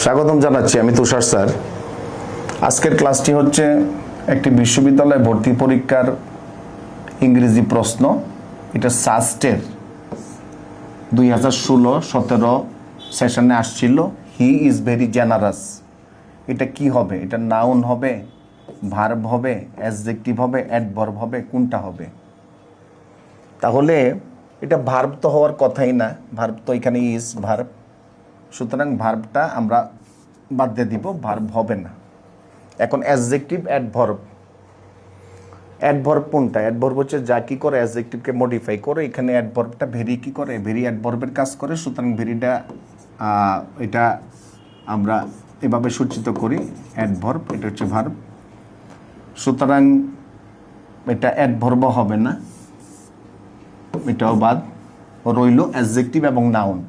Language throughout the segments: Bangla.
স্বাগতম জানাচ্ছি, আমি তুষার স্যার। আজকের ক্লাসটি হচ্ছে একটি বিশ্ববিদ্যালয় ভর্তি পরীক্ষার ইংরেজি প্রশ্ন। এটা সাস্টের 2016-17 সেশনে আসছিল। He is very generous. এটা কি হবে? এটা নাউন হবে, ভার্ব হবে, অ্যাডজেক্টিভ হবে, অ্যাডভার্ব হবে, কোনটা হবে? তাহলে এটা ভার্ব তো হওয়ার কথাই না, ভার্ব তো এখানে ইজ ভার্ব, সুতরাং ভার্বটা আমরা বাদ দিয়ে দিব, ভার্ব হবে না। এখন অ্যাডজেক্টিভ, অ্যাডভার্ব। অ্যাডভার্ব কোনটা? অ্যাডভার্ব হচ্ছে যা কি করে অ্যাডজেক্টিভকে মডিফাই করে। এখানে অ্যাডভার্বটা ভেরি কি করে? ভেরি অ্যাডভার্বের কাজ করে, সুতরাং ভেরিটা এটা আমরা এভাবে সূচিত করি অ্যাডভার্ব, এটা হচ্ছে ভার্ব। সুতরাং এটা অ্যাডভার্ব হবে না, এটাও বাদ রইল অ্যাডজেক্টিভ এবং নাউন।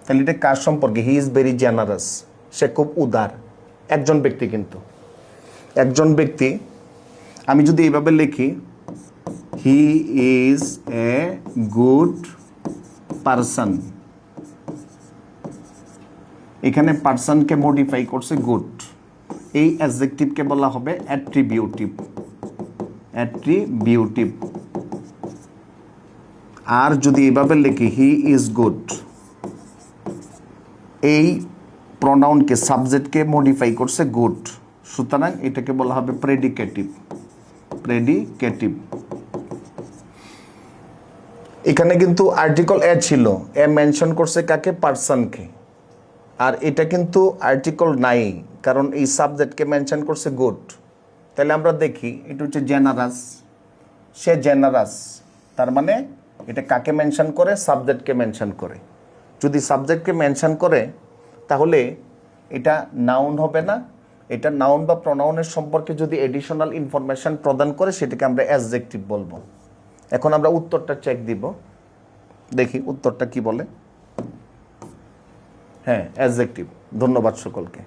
তাহলে এটা কার সম্পর্কে? হি ইজ ভেরি জেনারাস, সে খুব উদার। একজন ব্যক্তি, কিন্তু একজন ব্যক্তি। আমি যদি এইভাবে লিখি, he is a good person, এখানে পারসনকে মডিফাই করছে গুড। এই অ্যাডজেক্টিভকে বলা হবে অ্যাট্রিবিউটিভ। অ্যাট্রিবিউটিভ। আর যদি এইভাবে লিখি, হি ইজ গুড, এই প্রনাউনকে, সাবজেক্টকে মডিফাই করছে গুড, সুতরাং এটাকে বলা হবে প্রেডিকেটিভ। প্রেডিকেটিভ। এখানে কিন্তু আর্টিকল এ ছিল, এ মেনশন করছে কাকে? পারসনকে। আর এটা কিন্তু আর্টিকল নাই, কারণ এই সাবজেক্টকে মেনশন করছে গুড। তাহলে আমরা দেখি, এটা হচ্ছে জেনারাস, সে জেনারাস, তার মানে এটা কাকে মেনশন করে? সাবজেক্টকে মেনশন করে। যদি সাবজেক্টকে মেনশন করে তাহলে এটা নাউন হবে না। এটা নাউন বা প্রনাউনের সম্পর্কে যদি এডিশনাল ইনফরমেশন প্রদান করে, সেটাকে আমরা অ্যাডজেক্টিভ বলবো। এখন আমরা উত্তরটা চেক দিব, দেখি উত্তরটা কি বলে। হ্যাঁ, অ্যাডজেক্টিভ। ধন্যবাদ সকলকে।